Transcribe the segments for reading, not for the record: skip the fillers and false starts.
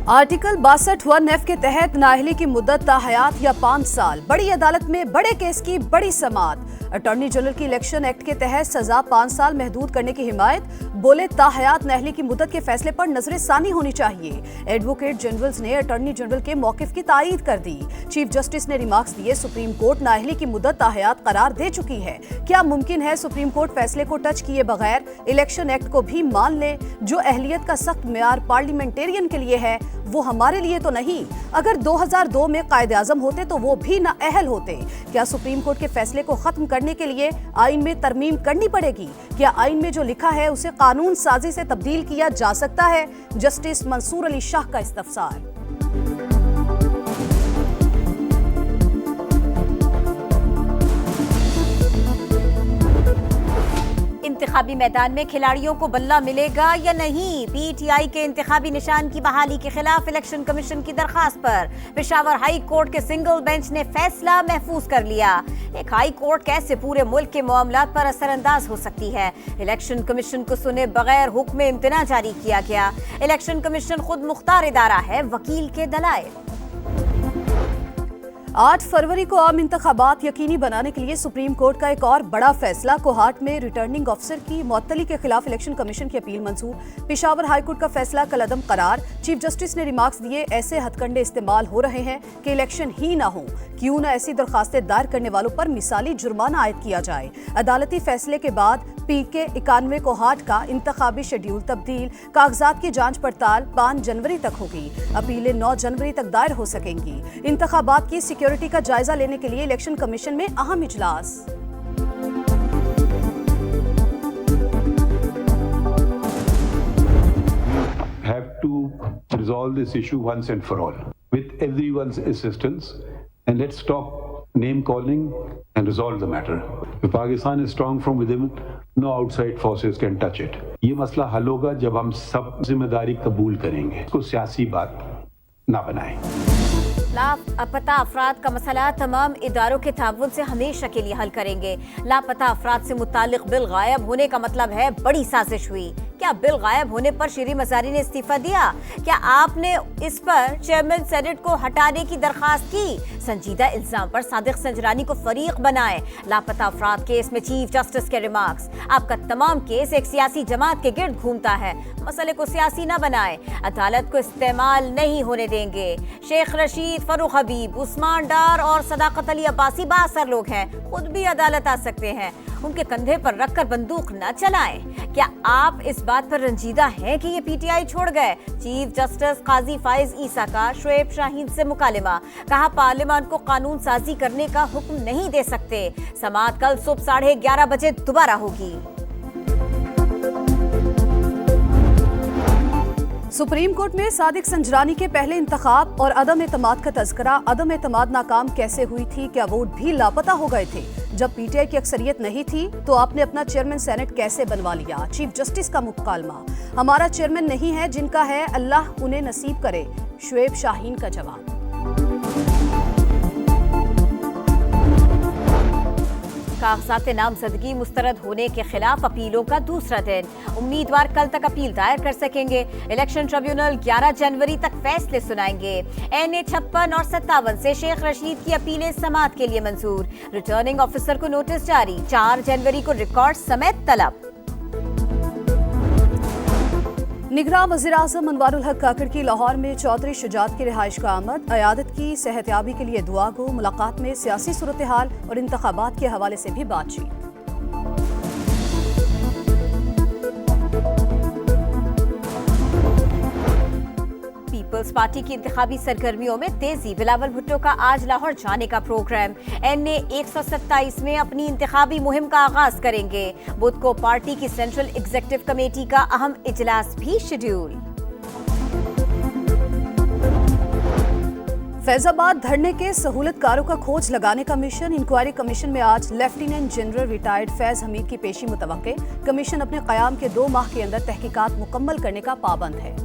Article 62(1)(f) के तहत नाअहली की मुद्दत ताहयात या 5 साल। बड़ी अदालत में बड़े केस की बड़ी समाअत। अटॉर्नी जनरल की इलेक्शन एक्ट के तहत सजा 5 साल महदूद करने की हिमायत। बोले ताहयात नाअहली की मुद्दत के फैसले पर नजर सानी होनी चाहिए। एडवोकेट जनरल्स ने अटॉर्नी जनरल के मौकिफ की तायीद कर दी। चीफ जस्टिस ने रिमार्क्स दिए, सुप्रीम कोर्ट नाअहली की मुद्दत ताहयात करार दे चुकी है। क्या मुमकिन है सुप्रीम कोर्ट फैसले को टच किए बगैर इलेक्शन एक्ट को भी मान ले? जो अहलियत का सख्त मेयार पार्लियामेंटेरियन के लिए है वो हमारे लिए तो नहीं। अगर 2002 में कायदे आजम होते तो वो भी नाअहल होते। क्या सुप्रीम कोर्ट के फैसले को खत्म करने के लिए आइन में तरमीम करनी पड़ेगी? क्या आइन में जो लिखा है उसे कानून साजी से तब्दील किया जा सकता है? जस्टिस मंसूर अली शाह का इस्तफसार। इंतखाबी मैदान में खिलाड़ियों को बल्ला मिलेगा या नहीं? पीटीआई के इंतखाबी निशान की बहाली के खिलाफ इलेक्शन कमीशन की दरखास्त पर पेशावर हाई कोर्ट के सिंगल बेंच ने फैसला महफूज कर लिया। एक हाई कोर्ट कैसे पूरे मुल्क के मामलात पर असरअंदाज हो सकती है? इलेक्शन कमीशन को सुने बगैर हुक्म इम्तना जारी किया गया। इलेक्शन कमीशन खुद मुख्तार इदारा है, वकील के दलाइल। 8 फरवरी को आम इंतखाबात यकीनी बनाने के लिए सुप्रीम कोर्ट का एक और बड़ा फैसला। कोहाट में रिटर्निंग ऑफिसर की मुअत्तली के खिलाफ इलेक्शन कमीशन की अपील मंजूर। पेशावर हाईकोर्ट का फैसला कलअदम करार। चीफ जस्टिस ने रिमार्क्स दिए, ऐसे हथकंडे इस्तेमाल हो रहे हैं कि इलेक्शन ही ना हो। क्यों न ऐसी दरखास्तें दायर करने वालों पर मिसाली जुर्माना आयद किया जाए। अदालती फैसले के बाद PK 91 कोहाट का इंतखाबी शेड्यूल तब्दील। कागजात की जांच पड़ताल 5 जनवरी तक होगी। अपीलें 9 जनवरी तक दायर हो सकेंगी। इंतखाबात की सिक्योरिटी का जायजा लेने के लिए इलेक्शन कमीशन में अहम इजलास। Have to resolve this issue once and for all with everyone's assistance, and let's stop name calling and resolve the matter. If Pakistan is strong from within, no outside forces can touch it. ये मसला हल होगा जब हम सब जिम्मेदारी कबूल करेंगे। इसको सियासी बात ना बनाएं। लापता अफराद का मसला तमाम इदारों के ताउन से हमेशा के लिए हल करेंगे। लापता अफराद से मुतालिक बिल गायब होने का मतलब है बड़ी साजिश हुई। क्या बिल गायब होने पर शीरी मजारी ने इस्तीफा दिया? क्या आपने इस पर चेयरमैन सेनेट को हटाने की दरखास्त की? संजीदा इल्जाम पर सादिक संजरानी को फरीक बनाए। लापता अफराद केस में चीफ जस्टिस के रिमार्क्स, आपका तमाम केस एक सियासी जमात के गिर्द घूमता है। मसले को सियासी न बनाए, अदालत को इस्तेमाल नहीं होने देंगे। शेख रशीद, फरूख हबीब, उस्मान डार और सदाकत अली अब्बासी बासर लोग हैं, खुद भी अदालत आ सकते हैं। उनके कंधे पर रखकर बंदूक न चलाएं। क्या आप इस बात पर रंजीदा हैं कि ये पीटीआई छोड़ गए? चीफ जस्टिस काजी फाइज ईसा का शुएब शाहीन से मुकालिमा। कहा, पार्लियामान को कानून साजी करने का हुक्म नहीं दे सकते। समाअत कल सुबह 11:30 बजे दोबारा होगी। सुप्रीम कोर्ट में सादिक संजरानी के पहले इंतखाब और अदम एतमाद का तज़किरा। अदम एतमाद नाकाम कैसे हुई थी? क्या वोट भी लापता हो गए थे? जब पीटीआई की अक्सरियत नहीं थी तो आपने अपना चेयरमैन सेनेट कैसे बनवा लिया? चीफ जस्टिस का मुकालमा, हमारा चेयरमैन नहीं है, जिनका है अल्लाह उन्हें नसीब करे। शुएब शाहीन का जवाब। कागजात नामजदगी मुस्तरद होने के खिलाफ अपीलों का दूसरा दिन। उम्मीदवार कल तक अपील दायर कर सकेंगे। इलेक्शन ट्रिब्यूनल 11 जनवरी तक फैसले सुनाएंगे। NA 56 और 57 से शेख रशीद की अपीलें समाअत के लिए मंजूर। रिटर्निंग ऑफिसर को नोटिस जारी। 4 जनवरी को रिकॉर्ड समेत तलब। निगरां वज़ीर-ए-आज़म अनवारुल हक काकड़ की लाहौर में चौधरी शुजात की रिहाइश का आमद। अयादत की सेहतयाबी के लिए दुआ गो। मुलाकात में सियासी सूरत हाल और इंतखाबात के हवाले से भी बातचीत। पीपल्स पार्टी की इंतखाबी सरगर्मियों में तेजी। बिलावल भुट्टो का आज लाहौर जाने का प्रोग्राम। NA 127 में अपनी इंतखाबी मुहिम का आगाज करेंगे। बुध को पार्टी की सेंट्रल एग्जीक्यूटिव कमेटी का अहम इजलास भी शेड्यूल। फैजाबाद धरने के सहूलतकारों का खोज लगाने का मिशन। इंक्वायरी कमीशन में आज lieutenant general retired Faiz Hamid की पेशी मुतवक्के। कमीशन अपने क़याम के 2 माह के अंदर तहकीकात मुकम्मल करने का पाबंद है।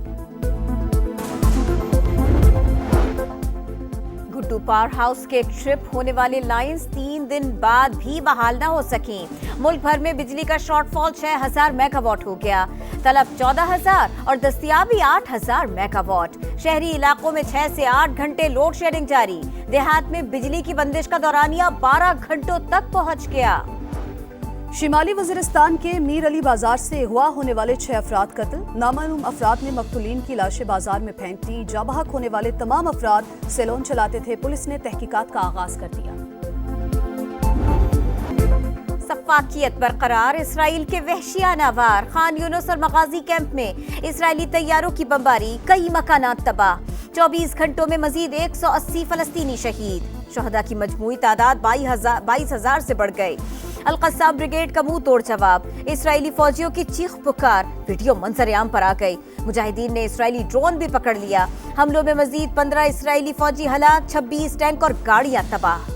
गुड्डू पावर हाउस के ट्रिप होने वाली लाइंस 3 दिन बाद भी बहाल न हो सकी। मुल्क भर में बिजली का शॉर्टफॉल 6000 मेगावाट हो गया। तलब 14000 और दस्तियाबी 8000 मेगावाट। शहरी इलाकों में 6 से 8 घंटे लोड शेडिंग जारी। देहात में बिजली की बंदिश का दौरानिया 12 घंटों तक पहुंच गया। शिमाली वजीरिस्तान के मीर अली बाजार से अगवा होने वाले 6 अफराद कत्ल। नामालूम अफराद ने मकतूलीन की लाशें बाजार में फेंक दी। जाबहक होने वाले तमाम अफराद सैलून चलाते थे। पुलिस ने तहकीकात का आगाज कर दिया। सफाकियत बरकरार। इसराइल के वहशियाना वार खान यूनुस और मगाजी कैंप में इसराइली तैयारों की बमबारी, कई मकानात तबाह। 24 घंटों में मजीद 180 फलस्तीनी शहीद। शहदा की मजमूई तादाद 22,000 से बढ़ गई। अल-कस्साम ब्रिगेड का मुंह तोड़ जवाब। इसराइली फौजियों की चीख पुकार वीडियो मंजर-ए-आम पर आ गई। मुजाहिदीन ने इसराइली ड्रोन भी पकड़ लिया। हमलों में मजीद 15 इसराइली फौजी हलाक, 26 टैंक और गाड़ियां तबाह।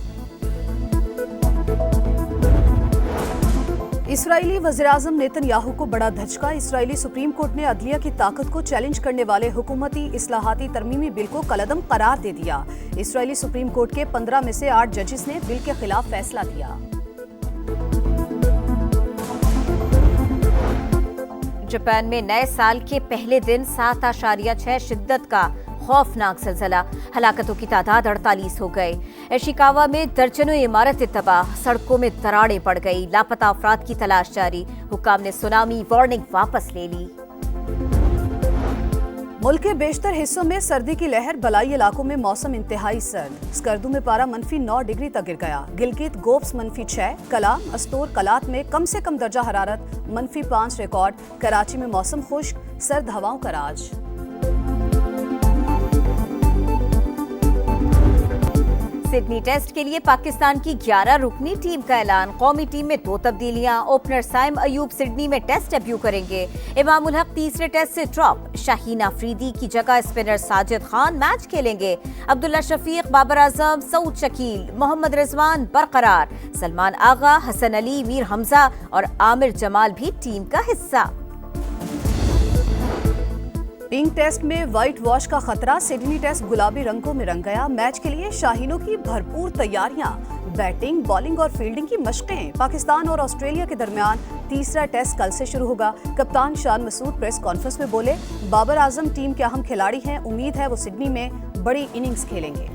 इसराइली वज़ीर-ए-आज़म नेतन्याहू को बड़ा धचका। इसराइली सुप्रीम कोर्ट ने अदलिया की ताकत को चैलेंज करने वाले हुकूमती इस्लाहाती तरमीमी बिल को कलअदम करार दे दिया। इसराइली सुप्रीम कोर्ट के 15 में से 8 जजेस ने बिल के खिलाफ फैसला दिया। जापान में नए साल के पहले दिन 7.6 शिद्दत का खौफनाक ज़लज़ला। हलाकतों की तादाद 48 हो गए। इशिकावा में दर्जनों इमारतें तबाह। सड़कों में दरारें पड़ गई। लापता अफराद की तलाश जारी। हुकाम ने सुनामी वार्निंग वापस ले ली। मुल्क के बेशतर हिस्सों में सर्दी की लहर। बलाई इलाकों में मौसम इंतहाई सर्द। स्कर्दू में पारा -9 डिग्री तक गिर गया। गिलगित गोब्स -6, कलाम, अस्तोर, कलात में कम से कम दर्जा हरारत -5 रिकॉर्ड। कराची में मौसम खुश्क, सर्द हवाओं का राज। सिडनी टेस्ट के लिए पाकिस्तान की 11 रुकनी टीम का ऐलान। कौमी टीम में 2 तब्दीलियां। ओपनर साइम अयूब सिडनी में टेस्ट डेब्यू करेंगे। इमामुल हक तीसरे टेस्ट से ड्रॉप। शाहीन अफरीदी की जगह स्पिनर साजिद खान मैच खेलेंगे। अब्दुल्ला शफीक, बाबर आजम, सऊद शकील, मोहम्मद रिजवान बरकरार। सलमान आगा, हसन अली, मीर हमजा और आमिर जमाल भी टीम का हिस्सा। पिंक टेस्ट में व्हाइट वॉश का खतरा। सिडनी टेस्ट गुलाबी रंगों में रंग गया। मैच के लिए शाहीनों की भरपूर तैयारियां। बैटिंग, बॉलिंग और फील्डिंग की मशकें। पाकिस्तान और ऑस्ट्रेलिया के दरमियान तीसरा टेस्ट कल से शुरू होगा। कप्तान शान मसूद प्रेस कॉन्फ्रेंस में बोले, बाबर आजम टीम के अहम खिलाड़ी हैं। उम्मीद है वो सिडनी में बड़ी इनिंग्स खेलेंगे।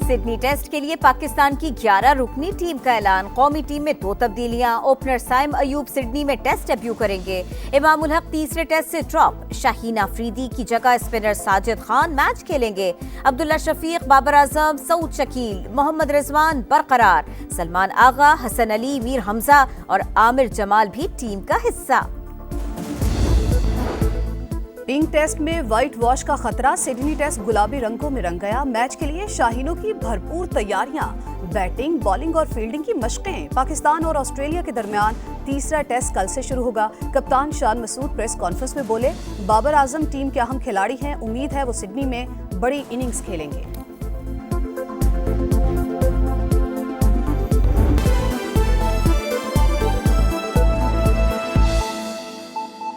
सिडनी टेस्ट के लिए पाकिस्तान की 11 रुकनी टीम का ऐलान। कौमी टीम में 2 तब्दीलियां। ओपनर साइम अयूब सिडनी में टेस्ट डेब्यू करेंगे। इमामुल हक तीसरे टेस्ट से ड्रॉप। शाहीन अफरीदी की जगह स्पिनर साजिद खान मैच खेलेंगे। अब्दुल्ला शफीक, बाबर आजम, सऊद शकील, मोहम्मद रिजवान बरकरार। सलमान आगा, हसन अली, मीर हमजा और आमिर जमाल भी टीम का हिस्सा। पिंक टेस्ट में व्हाइट वॉश का खतरा। सिडनी टेस्ट गुलाबी रंगों में रंग गया। मैच के लिए शाहीनों की भरपूर तैयारियां। बैटिंग, बॉलिंग और फील्डिंग की मशकें। पाकिस्तान और ऑस्ट्रेलिया के दरमियान तीसरा टेस्ट कल से शुरू होगा। कप्तान शान मसूद प्रेस कॉन्फ्रेंस में बोले, बाबर आजम टीम के अहम खिलाड़ी हैं। उम्मीद है वो सिडनी में बड़ी इनिंग्स खेलेंगे।